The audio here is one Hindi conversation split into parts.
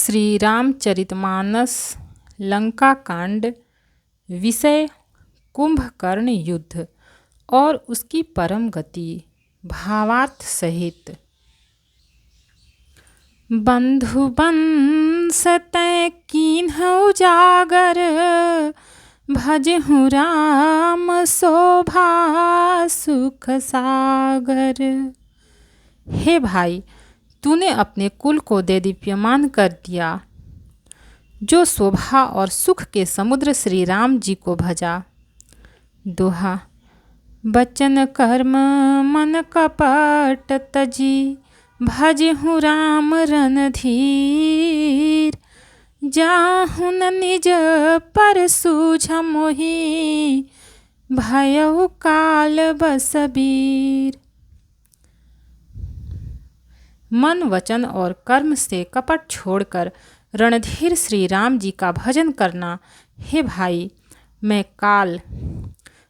श्री रामचरितमानस लंका कांड। विषय कुंभकर्ण युद्ध और उसकी परम गति। भावार्थ सहित। बंधु बंस तै कीन्ह उजागर, भजहु राम शोभा सुख सागर। हे भाई, तूने अपने कुल को देदीप्यमान कर दिया। जो शोभा और सुख के समुद्र श्री राम जी को भजा। दोहा। बचन कर्म मन कपट तजी, भजहु राम रणधीर। जाहुन निज पर सूझ मोहि, भयउ काल बसबीर। मन वचन और कर्म से कपट छोड़कर रणधीर श्री राम जी का भजन करना। हे भाई, मैं काल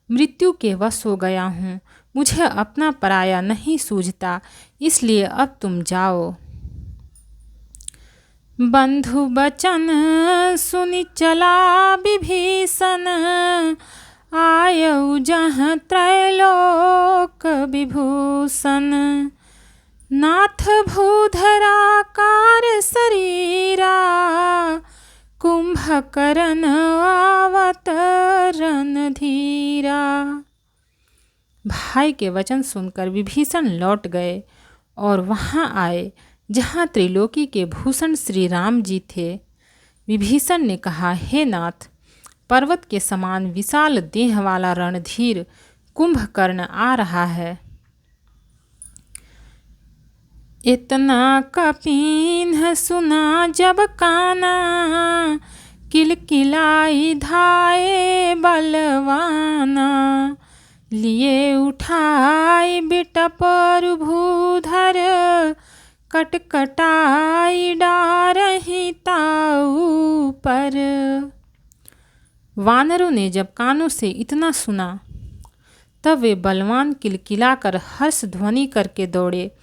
मृत्यु के वश हो गया हूँ। मुझे अपना पराया नहीं सूझता, इसलिए अब तुम जाओ। बंधु बचन सुनि चला विभीषण, आयउ जहाँ त्रैलोक विभूषण। नाथ भूधराकार शरीरा, कुंभकर्ण आवत रणधीरा। भाई के वचन सुनकर विभीषण लौट गए और वहाँ आए जहाँ त्रिलोकी के भूषण श्री राम जी थे। विभीषण ने कहा, हे नाथ, पर्वत के समान विशाल देह वाला रणधीर कुंभकर्ण आ रहा है। इतना कपीन्ह सुना जब काना, किलकिलाई धाये बलवाना। लिए उठाई बिटप भूधर, कटकटाई डारही ताऊ पर। वानरों ने जब कानों से इतना सुना, तब वे बलवान किलकिलाकर हर्ष ध्वनि करके दौड़े।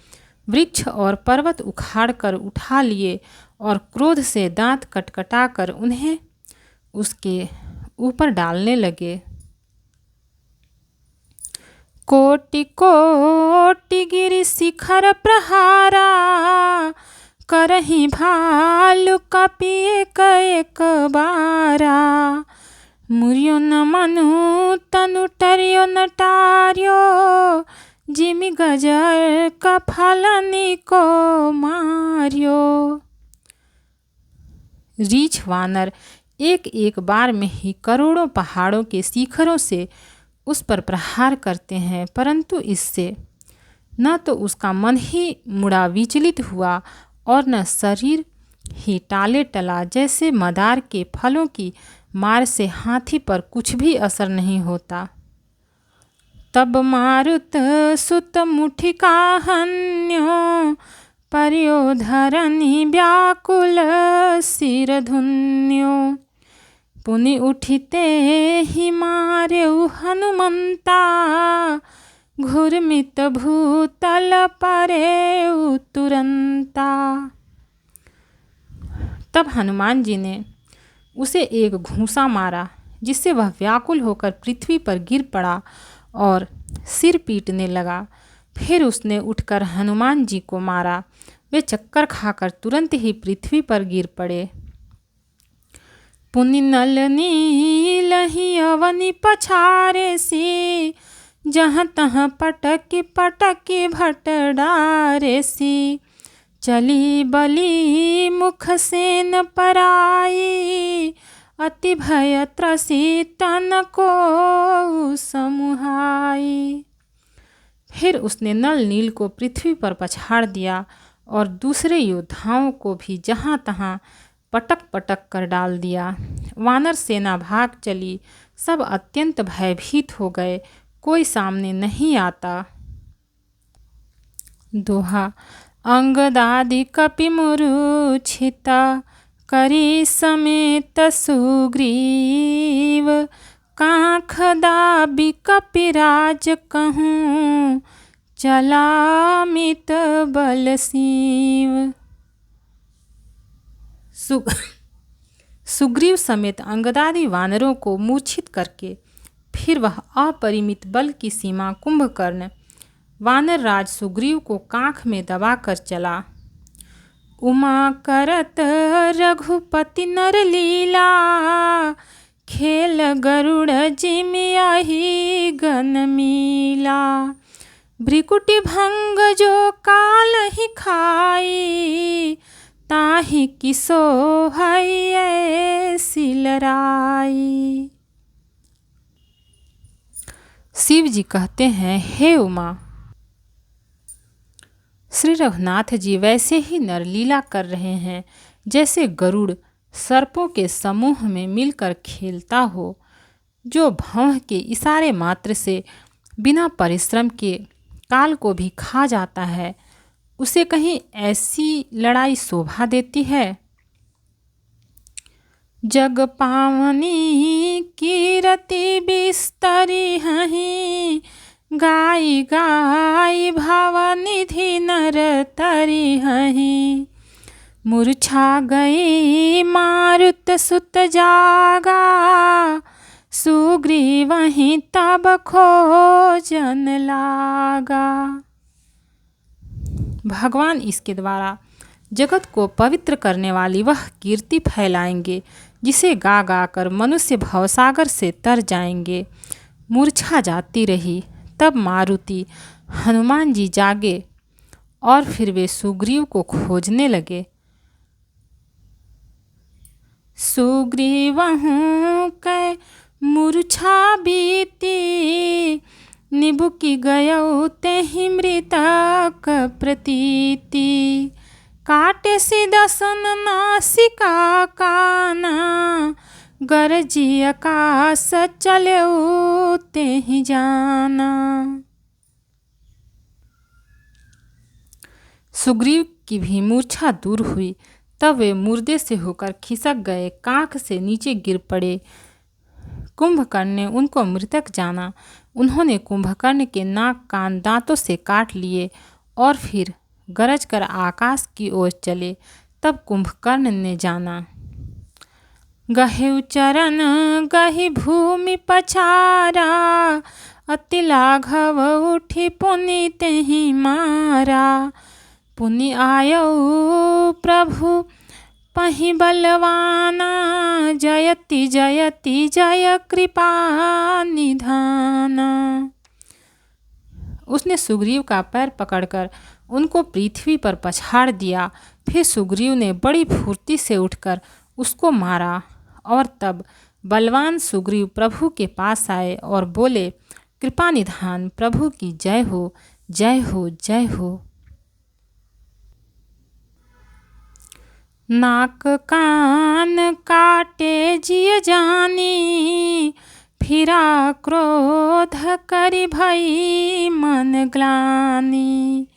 वृक्ष और पर्वत उखाड़कर उठा लिए और क्रोध से दांत कटकटाकर उन्हें उसके ऊपर डालने लगे। कोटि कोटि गिरि शिखर प्रहारा, करही भालु कपि एक एक बारा। मुरियो न मनु तनु टरियो न टार्यो, जिमि गजर का फलनी को मारियो। रीछ वानर एक एक बार में ही करोड़ों पहाड़ों के शिखरों से उस पर प्रहार करते हैं, परंतु इससे न तो उसका मन ही मुड़ा विचलित हुआ और न शरीर ही टाले टला। जैसे मदार के फलों की मार से हाथी पर कुछ भी असर नहीं होता। तब मारुत सुत मुठिका हन्यो, पर्यो धरनी व्याकुल सिर धुन्यो। पुनि उठिते ही मार्यो हनुमंता, घुरमित भूतल परे तुरंता। तब हनुमान जी ने उसे एक घूंसा मारा, जिससे वह व्याकुल होकर पृथ्वी पर गिर पड़ा और सिर पीटने लगा। फिर उसने उठकर हनुमान जी को मारा। वे चक्कर खाकर तुरंत ही पृथ्वी पर गिर पड़े। पुनि नल नीलहि अवनि पछारे सी, जहाँ तहाँ पटकी पटकी भट डारे सी। चली बली मुख सेन पराई, अति भय त्रसी तन को समुहाई। फिर उसने नल नील को पृथ्वी पर पछाड़ दिया और दूसरे योद्धाओं को भी जहाँ तहाँ पटक पटक कर डाल दिया। वानर सेना भाग चली। सब अत्यंत भयभीत हो गए, कोई सामने नहीं आता। दोहा। अंगदादि कपि मूर्छिता, करी समेत सुग्रीव। कांख दाबी कपिराज कहूँ, चला मित बल सीव। सुग्रीव समेत अंगदादि वानरों को मूर्छित करके फिर वह अपरिमित बल की सीमा कुंभकर्ण वानर राज सुग्रीव को कांख में दबाकर चला। उमा करत रघुपति नर लीला, खेल गरुड़ जिमियाही गन मीला। भ्रिकुटि भंग जो काल ही खाई, ताहि की सोहई सिलराई। शिव जी कहते हैं, हे उमा, श्री रघुनाथ जी वैसे ही नरलीला कर रहे हैं जैसे गरुड़ सर्पों के समूह में मिलकर खेलता हो, जो भौं के इशारे मात्र से बिना परिश्रम के काल को भी खा जाता है। उसे कहीं ऐसी लड़ाई शोभा देती है। जग पावनी कीरति बिस्तरी हहीं, गाई गाई भावनिधि नर तरी हहीं। मूर्छा गई मारुत सुत जागा, सुग्रीव वहीं तब खोजन लागा। भगवान इसके द्वारा जगत को पवित्र करने वाली वह कीर्ति फैलाएंगे जिसे गा गा कर मनुष्य भवसागर से तर जाएंगे। मूर्छा जाती रही, तब मारुति हनुमान जी जागे और फिर वे सुग्रीव को खोजने लगे। सुग्रीवहु कै मूर्छा बीती, निबुकि गयौ तेहि मृतक प्रतीति। काटे सिदसन नासिका काना, गरजी आकाश चलऊ तेहि जाना। सुग्रीव की भी मूर्छा दूर हुई, तब वे मुर्दे से होकर खिसक गए, कांख से नीचे गिर पड़े। कुंभकर्ण ने उनको मृतक जाना। उन्होंने कुंभकर्ण के नाक कान दांतों से काट लिए और फिर गरज कर आकाश की ओर चले। तब कुंभकर्ण ने जाना। गहेउ चरण गहि भूमि पछारा, अति लाघव उठी पुनि तेहि मारा। पुनि आयौ प्रभु पहि बलवाना, जयति जयति जय कृपा निधाना। उसने सुग्रीव का पैर पकड़कर उनको पृथ्वी पर पछाड़ दिया। फिर सुग्रीव ने बड़ी फुर्ती से उठकर उसको मारा और तब बलवान सुग्रीव प्रभु के पास आए और बोले, कृपा निधान प्रभु की जय हो, जय हो, जय हो। नाक कान काटे जिय जानी, फिरा क्रोध करि भई मन ग्लानि।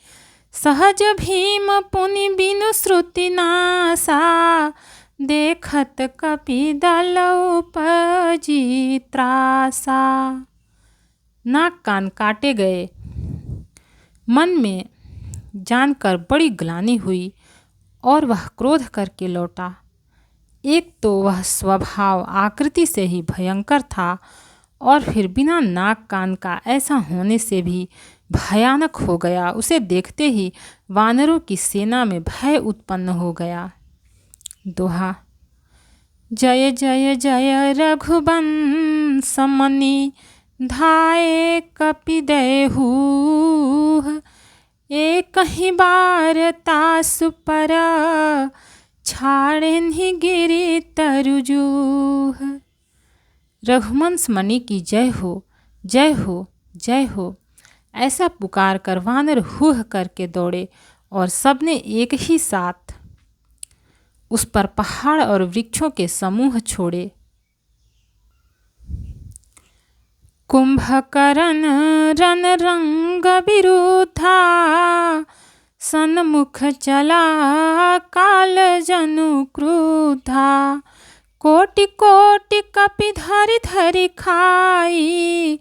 सहज भीम पुनि बिनु श्रुति नासा, देखत कपि दल उपजी त्रासा। नाक कान काटे गए, मन में जानकर बड़ी ग्लानि हुई और वह क्रोध करके लौटा। एक तो वह स्वभाव आकृति से ही भयंकर था और फिर बिना नाक कान का ऐसा होने से भी भयानक हो गया। उसे देखते ही वानरों की सेना में भय उत्पन्न हो गया। दोहा। जय जय जय रघुवंश मनि, धाये कपिदेहु। एक ही बार तासु पर, छाड़ेन्हि गिरि तरुजूह। रघुवंश मणि की जय हो, जय हो, जय हो। ऐसा पुकार कर वानर हुह करके दौड़े और सबने एक ही साथ उस पर पहाड़ और वृक्षों के समूह छोड़े। कुंभकर्ण रन रंग विरुद्धा, सन्मुख चला काल जनु क्रुद्धा। कोटि कोटि कपि धरि धरि खाई,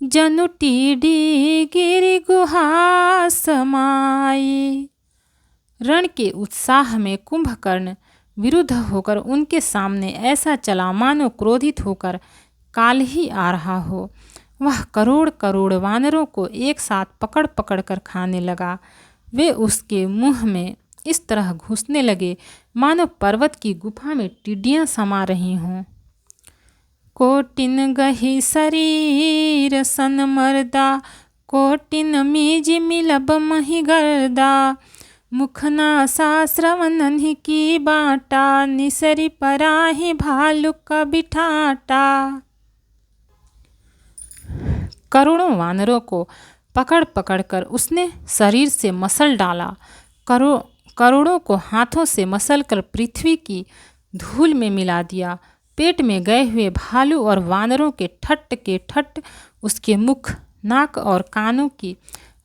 जनु टीडी गिरि गुहा समाई। रण के उत्साह में कुंभकर्ण विरुद्ध होकर उनके सामने ऐसा चला मानो क्रोधित होकर काल ही आ रहा हो। वह करोड़ करोड़ वानरों को एक साथ पकड़ पकड़ कर खाने लगा। वे उसके मुंह में इस तरह घुसने लगे मानो पर्वत की गुफा में टिड्डियां समा रही हों। कोटिन गही शरीर सन मर्दा, कोटिन मीज मिलब मही गर्दा, मुखना श्रवणन ही की बाटा, निसरी पराही भालू का बिठाटा। करोड़ों वानरों को पकड़ पकड़ कर उसने शरीर से मसल डाला। करोड़ों को हाथों से मसल कर पृथ्वी की धूल में मिला दिया। पेट में गए हुए भालू और वानरों के ठट्ट के ठट्ट उसके मुख, नाक और कानों की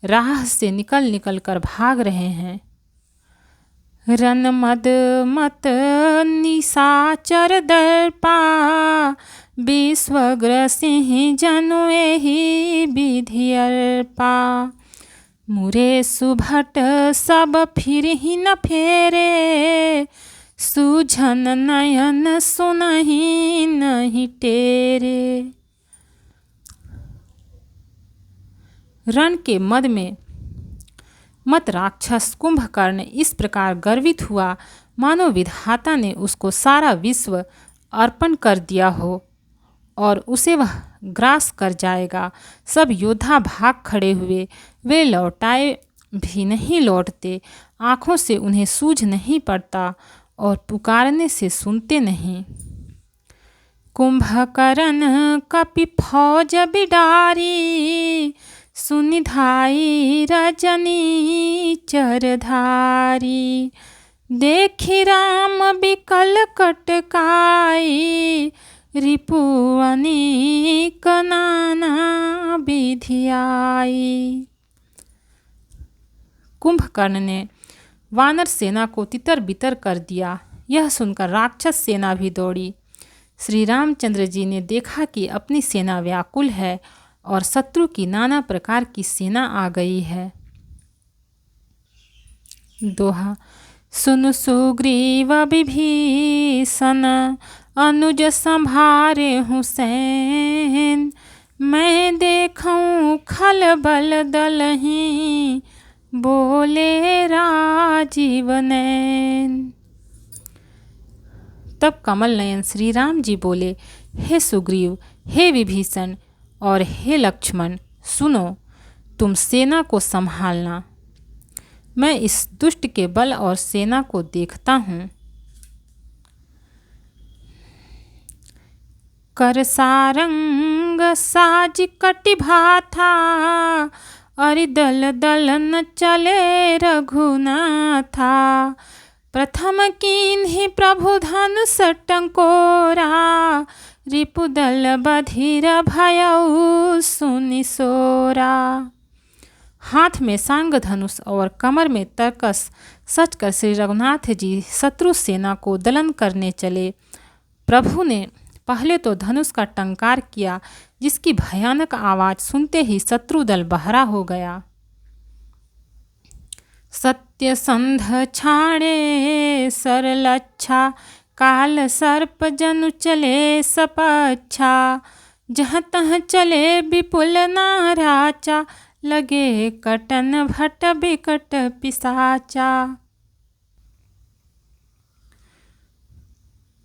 राह से निकल निकल कर भाग रहे हैं। रन मद मत निशाचर दर्पा, विश्वग्र सिंह जनु एहि विधि अर्पा। मुरे सुभट सब फिर ही न फेरे, सूझन नयन सुनहि नहीं टेरे। रण के मद में मत राक्षस कुंभकर्ण इस प्रकार गर्वित हुआ मानो विधाता ने उसको सारा विश्व अर्पण कर दिया हो और उसे वह ग्रास कर जाएगा। सब योद्धा भाग खड़े हुए। वे लौटाए भी नहीं लौटते, आँखों से उन्हें सूझ नहीं पड़ता और पुकारने से सुनते नहीं। कुंभकर्ण कपि फौज बिडारी, सुनिधाई रजनी चरधारी। देखि राम बिकल कटकाई, रिपु अनेक नाना विधियाई। कुंभकर्ण ने वानर सेना को तितर बितर कर दिया। यह सुनकर राक्षस सेना भी दौड़ी। श्री रामचंद्र जी ने देखा कि अपनी सेना व्याकुल है और शत्रु की नाना प्रकार की सेना आ गई है। दोहा। सुन सुग्रीव विभीषण, अनुज संभारे हुसैन। मैं देखूं खलबल दलहीं, बोले राजीव नैन। तब कमल नयन श्री राम जी बोले, हे सुग्रीव, हे विभीषण और हे लक्ष्मण, सुनो, तुम सेना को संभालना। मैं इस दुष्ट के बल और सेना को देखता हूँ। कर सारंग साज कटिभाथा, अरि दल दल न चले रघुनाथा। प्रथम कीन्हि प्रभु धनुष टंकोरा, रिपुदल बधिर भयउ सुनि सोरा। हाथ में सांग धनुष और कमर में तरकस सचकर श्री रघुनाथ जी शत्रु सेना को दलन करने चले। प्रभु ने पहले तो धनुष का टंकार किया, जिसकी भयानक आवाज सुनते ही शत्रु दल बहरा हो गया। सत्य संध छाड़े सरलच्छा, काल सर्प जनु चले सपच्छा। जहाँ तहाँ चले विपुल नाराचा, लगे कटन भट बिकट पिसाचा।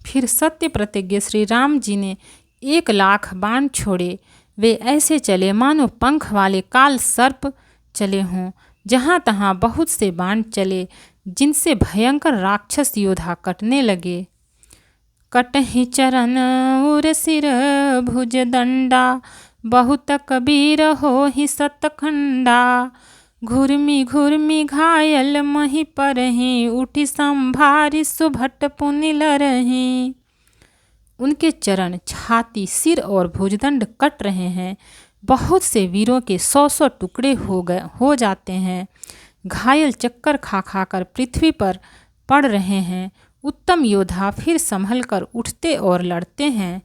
फिर सत्य प्रतिज्ञ श्री राम जी ने 1,00,000 बाण छोड़े। वे ऐसे चले मानो पंख वाले काल सर्प चले हों। जहाँ तहाँ बहुत से बाण चले, जिनसे भयंकर राक्षस योद्धा कटने लगे। कटहि चरण उर सिर भुज दंडा, बहुत कबीर हो ही सतखंडा। घुर्मी घुर्मी घायल मही परहीं, उठी संभारी सुभट पुनि लरहीं। उनके चरण, छाती, सिर और भुजदंड कट रहे हैं। बहुत से वीरों के 100-100 टुकड़े हो जाते हैं। घायल चक्कर खा खा कर पृथ्वी पर पड़ रहे हैं। उत्तम योद्धा फिर संभल कर उठते और लड़ते हैं।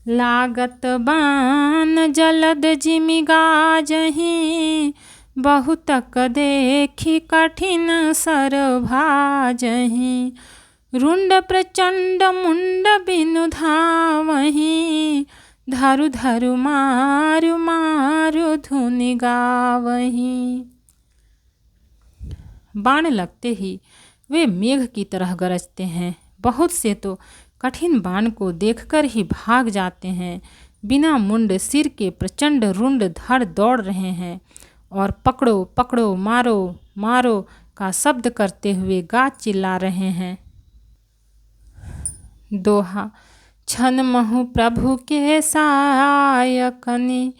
लागत बान जलद जिमि गाजहीं, बहुतक देखी कठिन सर भाजहीं। रुंड प्रचंड मुंड बिनु धावहीं, धरु धरु मारु मारु धुनि गावहीं। बाण लगते ही वे मेघ की तरह गरजते हैं। बहुत से तो कठिन बाण को देखकर ही भाग जाते हैं। बिना मुंड सिर के प्रचंड रुंड धड़ दौड़ रहे हैं और पकड़ो पकड़ो मारो मारो का शब्द करते हुए गा चिल्ला रहे हैं। दोहा। छन महु प्रभु के सायकनि,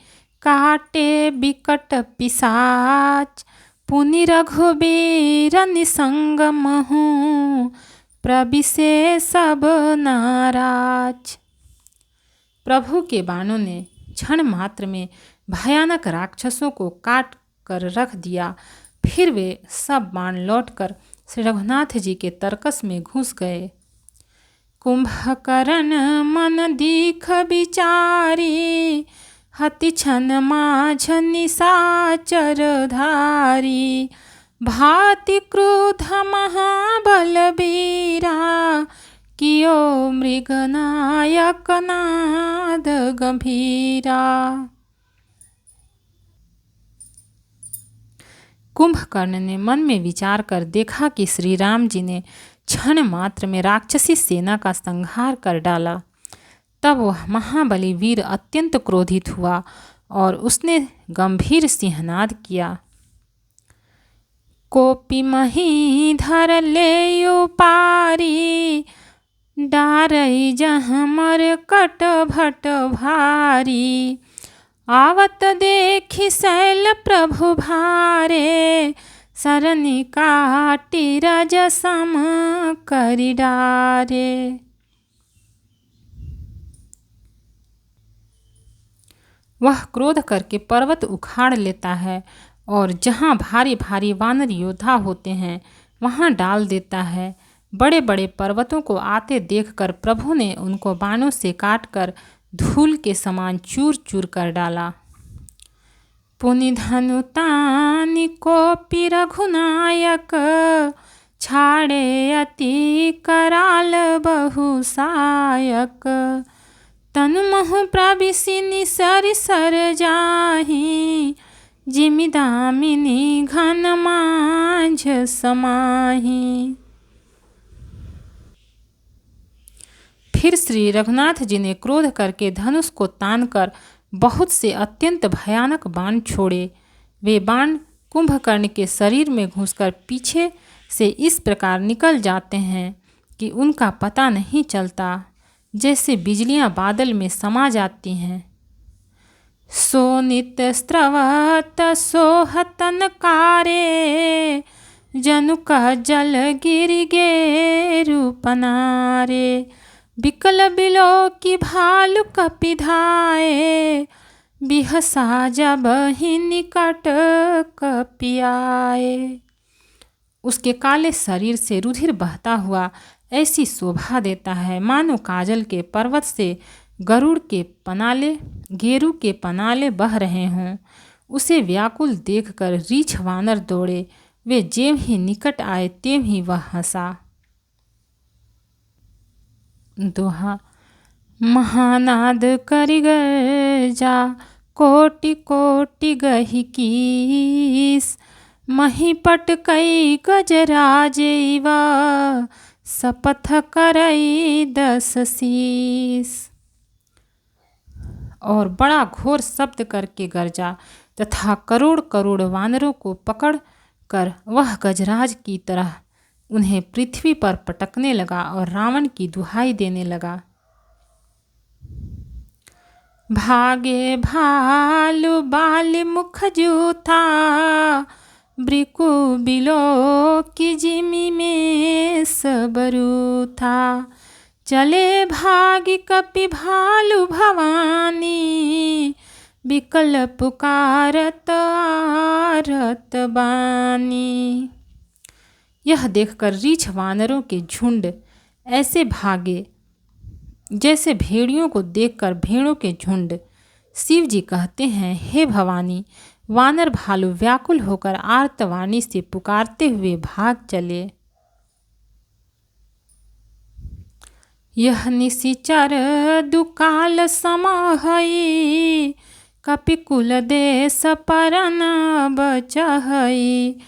काटे बिकट पिशाच, पुनि रघुबीर निसंग महु, प्रबिसे सब नाराज। प्रभु के बाणों ने क्षण मात्र में भयानक राक्षसों को काट कर रख दिया। फिर वे सब बाण लौटकर श्री रघुनाथ जी के तरकस में घुस गए। कुंभकर्ण मन दीख विचारी, हति छन माझ निशाचर धारी, भाति क्रोध महाबल बीरा, कियो मृगनायक नाद गंभीरा। कुंभकर्ण ने मन में विचार कर देखा कि श्री राम जी ने क्षण मात्र में राक्षसी सेना का संहार कर डाला। तब वह महाबली वीर अत्यंत क्रोधित हुआ और उसने गंभीर सिंहनाद किया। कोपी मही धर ले पारी, डारई जहाँ मर कट भट भारी, आवत देखी शैल प्रभु भारे, सरनि काटी रज सम करि डारे। वह क्रोध करके पर्वत उखाड़ लेता है और जहाँ भारी भारी वानर योद्धा होते हैं वहाँ डाल देता है। बड़े बड़े पर्वतों को आते देखकर प्रभु ने उनको बाणों से काटकर धूल के समान चूर चूर कर डाला। पुनि धनु तानि कोपि रघुनायक, छाड़े अति कराल बहुसायक, तनु महु प्रबिसि निसरि सर जाहि, जिमि दामिनी घन माझ समाहि। फिर श्री रघुनाथ जी ने क्रोध करके धनुष को तानकर बहुत से अत्यंत भयानक बाण छोड़े। वे बाण कुंभकर्ण के शरीर में घुसकर पीछे से इस प्रकार निकल जाते हैं कि उनका पता नहीं चलता, जैसे बिजलियां बादल में समा जाती हैं। सोनित स्त्रवत सोहतन कारे, जनु का जल गिर गे रूपनारे, बिकल बिलो की भालु कपिधाए, बिहसा जब ही निकट कपियाए। उसके काले शरीर से रुधिर बहता हुआ ऐसी शोभा देता है मानो काजल के पर्वत से गरुड़ के पनाले गेरू के पनाले बह रहे हों। उसे व्याकुल देखकर रीछ वानर दौड़े। वे जेव ही निकट आए तेव ही वह हंसा। दोहा। महानाद करि गर्जा, कोटि कोटि गहि कीस, महीपट कई गजराजेवा, शपथ करई 10 शीस। और बड़ा घोर शब्द करके गरजा तथा करोड़ करोड़ वानरों को पकड़ कर वह गजराज की तरह उन्हें पृथ्वी पर पटकने लगा और रावण की दुहाई देने लगा। भागे भालु बाली मुख जूथा, ब्रिकु बिलो की जिमी में सबरू था, चले भागी कपि भालु भवानी, बिकल पुकारत आरत बानी। यह देखकर रीछ वानरों के झुंड ऐसे भागे जैसे भेड़ियों को देखकर भेड़ों के झुंड। शिव जी कहते हैं, हे भवानी, वानर भालू व्याकुल होकर आर्तवाणी से पुकारते हुए भाग चले। यह निशिचर दुकाल समहई, कपिकुल देश परन बचहई।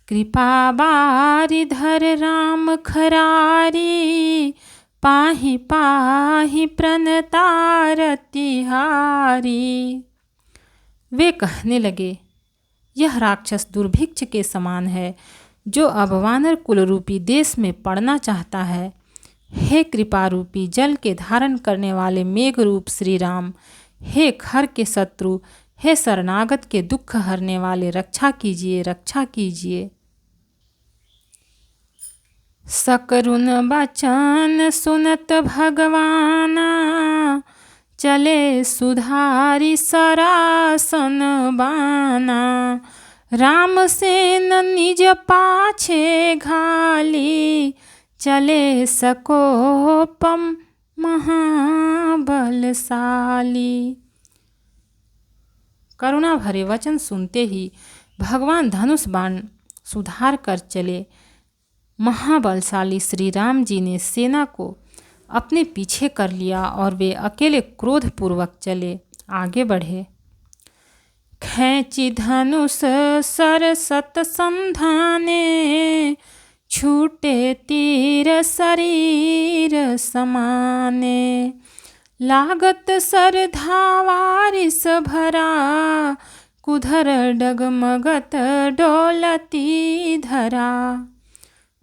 कृपा बारिधर राम खरारी, पाहि पाहि प्रणतारतिहारी। वे कहने लगे, यह राक्षस दुर्भिक्ष के समान है, जो अब वानर कुल रूपी देश में पड़ना चाहता है। हे कृपा रूपी जल के धारण करने वाले मेघ रूप श्री राम, हे खर के शत्रु, हे शरणागत के दुख हरने वाले, रक्षा कीजिए, रक्षा कीजिए। सकरुन बचन सुनत भगवाना, चले सुधारी सरासन बाना। राम सेन निज पाछे घाली, चले सकोपम महाबलशाली। करुणा भरे वचन सुनते ही भगवान धनुष बाण सुधार कर चले। महाबलशाली श्री राम जी ने सेना को अपने पीछे कर लिया और वे अकेले क्रोधपूर्वक चले, आगे बढ़े। खैंची धनुष सरसत संधाने, छूटे तीर शरीर समाने। लागत सर धावारिस भरा, कुधर डगमगत डोलती धरा।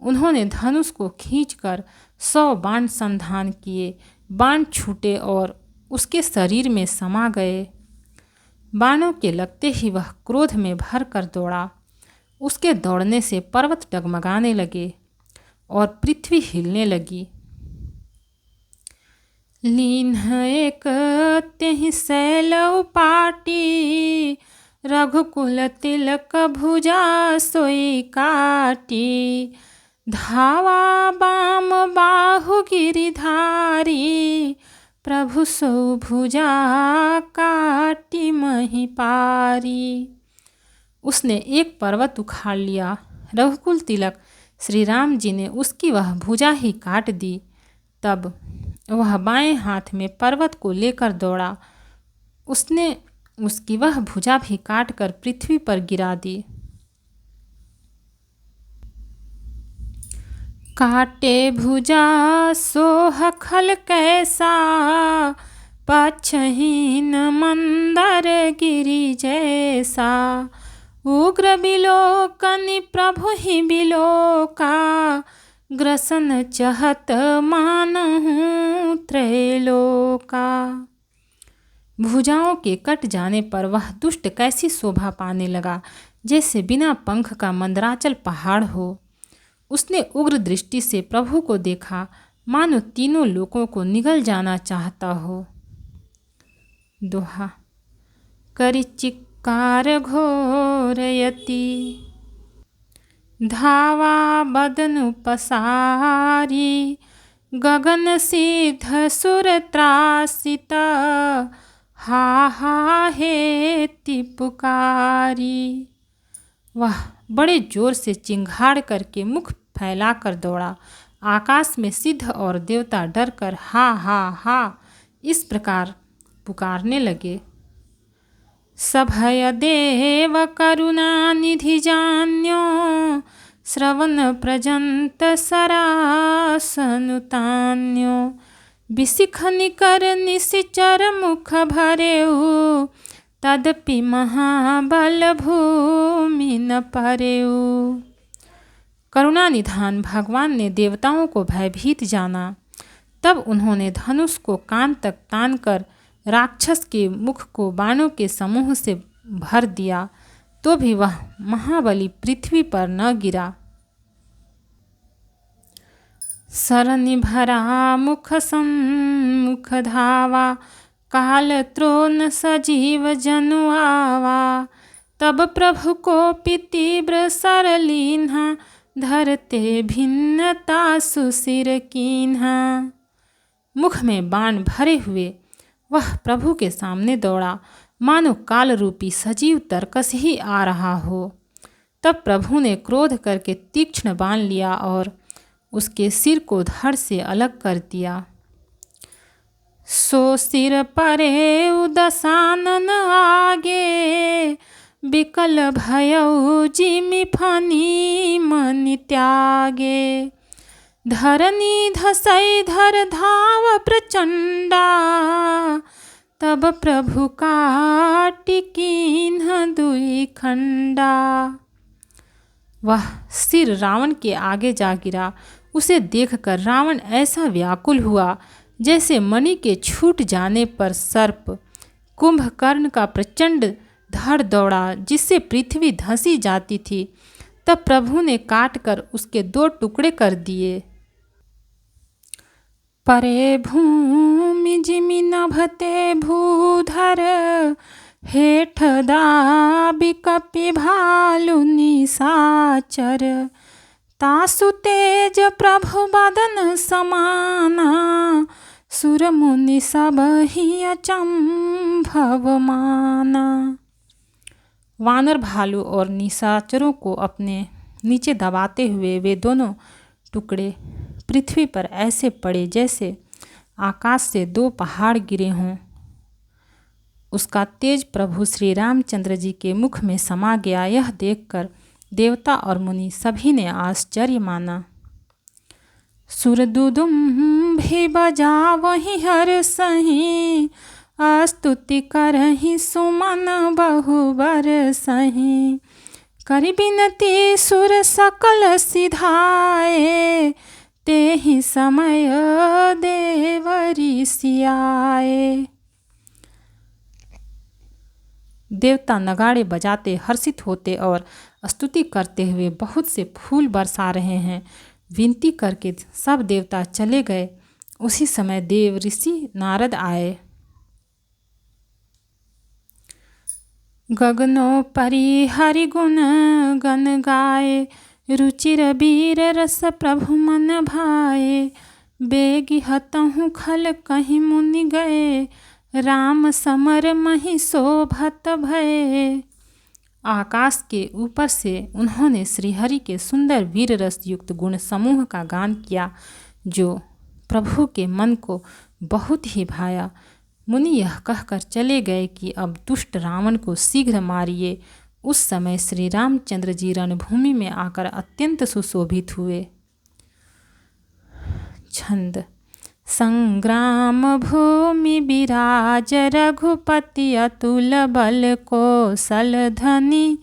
उन्होंने धनुष को खींचकर 100 बाण संधान किए। बाण छूटे और उसके शरीर में समा गए। बाणों के लगते ही वह क्रोध में भर कर दौड़ा। उसके दौड़ने से पर्वत डगमगाने लगे और पृथ्वी हिलने लगी। लीन्ह एक तेहि शैल उपाटी, रघुकुल तिलक भुजा सोई काटी। धावा बाम बाहु गिरिधारी, प्रभु सो भुजा काटी मही पारी। उसने एक पर्वत उखाड़ लिया। रघुकुल तिलक श्री राम जी ने उसकी वह भुजा ही काट दी। तब वह बाएं हाथ में पर्वत को लेकर दौड़ा। उसने उसकी वह भुजा भी काट कर पृथ्वी पर गिरा दी। काटे भुजा सोह खल कैसा, पक्षहीन मंदर गिरि जैसा। उग्र बिलोकनि प्रभु ही बिलोका, ग्रसन चहत मानहु त्रैलोका। भुजाओं के कट जाने पर वह दुष्ट कैसी शोभा पाने लगा, जैसे बिना पंख का मंदराचल पहाड़ हो। उसने उग्र दृष्टि से प्रभु को देखा, मानो तीनों लोकों को निगल जाना चाहता हो। दोहा। करि चिक्कार घोरयति, धावा बदनु पसारी। गगन सिद्ध सुर त्रासित, हा हा हेति पुकारी। वह बड़े जोर से चिंघाड़ करके मुख फैलाकर दौड़ा। आकाश में सिद्ध और देवता डर कर हा हा हा इस प्रकार पुकारने लगे। सभय देव करुणा निधि जान्यो, श्रवण प्रजंत सरासनुतान्यो। बिसिख निकर निशिचर मुख भरेऊ, तदपि महाबल भूमि न परेऊ। करुणा निधान भगवान ने देवताओं को भयभीत जाना। तब उन्होंने धनुष को कान तक तानकर राक्षस के मुख को बाणों के समूह से भर दिया, तो भी वह महाबली पृथ्वी पर न गिरा। सरनि भरा मुख सम्मुख धावा, काल त्रोन सजीव जनु आवा। तब प्रभु को तीव्र सर लीन्हा, धरते भिन्नता सुसिर कीन्हा। मुख में बाण भरे हुए वह प्रभु के सामने दौड़ा, मानो काल रूपी सजीव तरकस ही आ रहा हो। तब प्रभु ने क्रोध करके तीक्ष्ण बाण लिया और उसके सिर को धड़ से अलग कर दिया। सो सिर परे उदसानन आगे, विकल भयउ जिमि फनी मनि त्यागे। धरनी धसै धर धाव प्रचंडा, तब प्रभु काटि कीन्ह दुई खंडा। वह सिर रावण के आगे जा गिरा। उसे देखकर रावण ऐसा व्याकुल हुआ जैसे मणि के छूट जाने पर सर्प। कुंभकर्ण का प्रचंड धड़ दौड़ा जिससे पृथ्वी धंसी जाती थी। तब प्रभु ने काटकर उसके 2 टुकड़े कर दिए। परे भूमि जिमि नभते भूधर, हेठ दाबि कपि भालु निशाचर। तासु तेज प्रभु बदन समाना, सुर मुनि सब ही अचंभव माना। वानर भालू और निशाचरों को अपने नीचे दबाते हुए वे दोनों टुकड़े पृथ्वी पर ऐसे पड़े जैसे आकाश से 2 पहाड़ गिरे हों। उसका तेज प्रभु श्री रामचंद्र जी के मुख में समा गया। यह देखकर देवता और मुनि सभी ने आश्चर्य माना। सुर दुदुम्भि बजावहि हर्षहि, स्तुति करहि सुमन बहुबर सही। करि बिनती सुर सकल सिधाए, तेहि समय देव ऋषि आए। देवता नगाड़े बजाते हर्षित होते और स्तुति करते हुए बहुत से फूल बरसा रहे हैं। विनती करके सब देवता चले गए। उसी समय देव ऋषि नारद आए। गगनो परि हरि गुण गन गाए, रुचिर वीर रस प्रभु मन भाए। बेगी हतहु खल कहीं मुनि गए, राम समर महि शोभत भये। आकाश के ऊपर से उन्होंने श्रीहरि के सुंदर वीर रस युक्त गुण समूह का गान किया, जो प्रभु के मन को बहुत ही भाया। मुनि यह कहकर चले गए कि अब दुष्ट रावण को शीघ्र मारिए। उस समय श्री रामचंद्र जी रणभूमि में आकर अत्यंत सुशोभित हुए। छंद। संग्राम भूमि विराज रघुपति, अतुल बल कौशल धनी।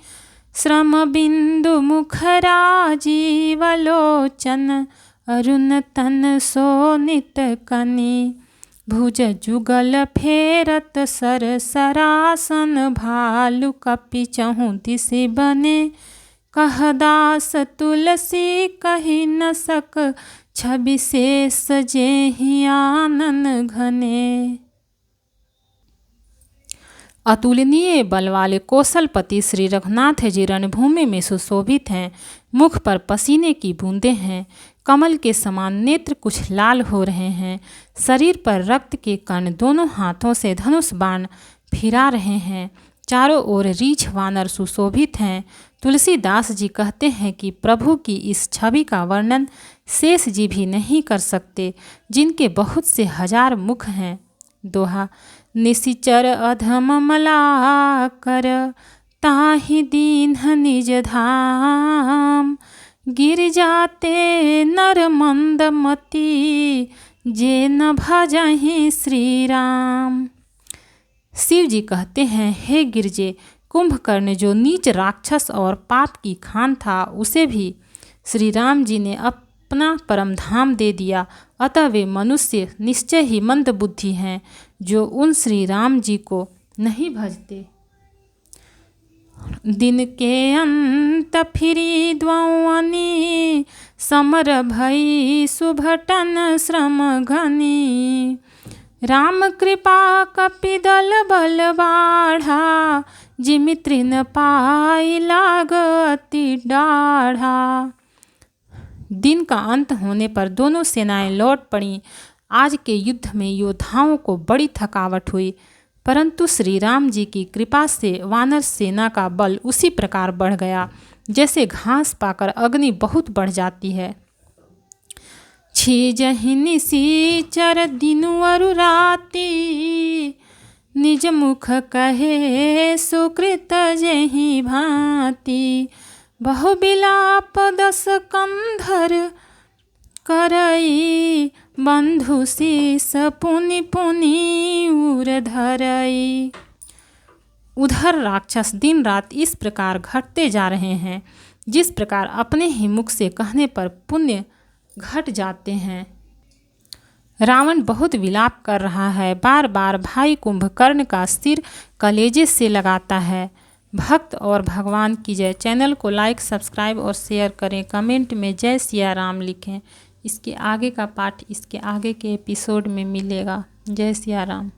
श्रम बिंदु मुख राजीव लोचन, अरुण तन सोनित कनी। भुज जुगल फेरत सर सरासन, भालु कपि चहु दिसि बने। कह दास तुलसी कहि न सक, छवि शेष जेहि आनन घने। अतुलनीय बल वाले कौशलपति श्री रघुनाथ जी रणभूमि में सुशोभित हैं। मुख पर पसीने की बूंदें हैं। कमल के समान नेत्र कुछ लाल हो रहे हैं। शरीर पर रक्त के कण दोनों हाथों से धनुष बाण फिरा रहे हैं। चारों ओर रीछ वानर सुशोभित हैं। तुलसीदास जी कहते हैं कि प्रभु की इस छवि का वर्णन शेष जी भी नहीं कर सकते, जिनके बहुत से 1000 मुख हैं। दोहा। निशिचर अधम मलाकर, ताहि दीन्ह निज धाम। गिर जाते नर मंद मति, जे न भजहि श्री राम। शिव जी कहते हैं, हे गिरजे, कुंभकर्ण जो नीच राक्षस और पाप की खान था, उसे भी श्री राम जी ने अपना परम धाम दे दिया। अतः वे मनुष्य निश्चय ही मंद बुद्धि हैं, जो उन श्री राम जी को नहीं भजते। दिन के अंत फिरी द्वौअनी, समर भई सुभटन श्रम घनी। राम कृपा कपिदल बल बाढ़ा, जिमि तृण पाई लाग अति डाढ़ा। दिन का अंत होने पर दोनों सेनाएं लौट पड़ीं। आज के युद्ध में योद्धाओं को बड़ी थकावट हुई, परंतु श्री राम जी की कृपा से वानर सेना का बल उसी प्रकार बढ़ गया जैसे घास पाकर अग्नि बहुत बढ़ जाती है। छीजहि निसीचर दिनु अरु राति, निज मुख कहे सुकृत जेहि भांति। बहु बिलाप दस कंधर करई, बंधु शीस पुनि पुनि उर धरई। उधर राक्षस दिन रात इस प्रकार घटते जा रहे हैं जिस प्रकार अपने ही मुख से कहने पर पुण्य घट जाते हैं। रावण बहुत विलाप कर रहा है, बार बार भाई कुंभकर्ण का सिर कलेजे से लगाता है। भक्त और भगवान की जय। चैनल को लाइक, सब्सक्राइब और शेयर करें। कमेंट में जय सिया राम लिखें। इसके आगे का पाठ इसके आगे के एपिसोड में मिलेगा। जय सिया राम।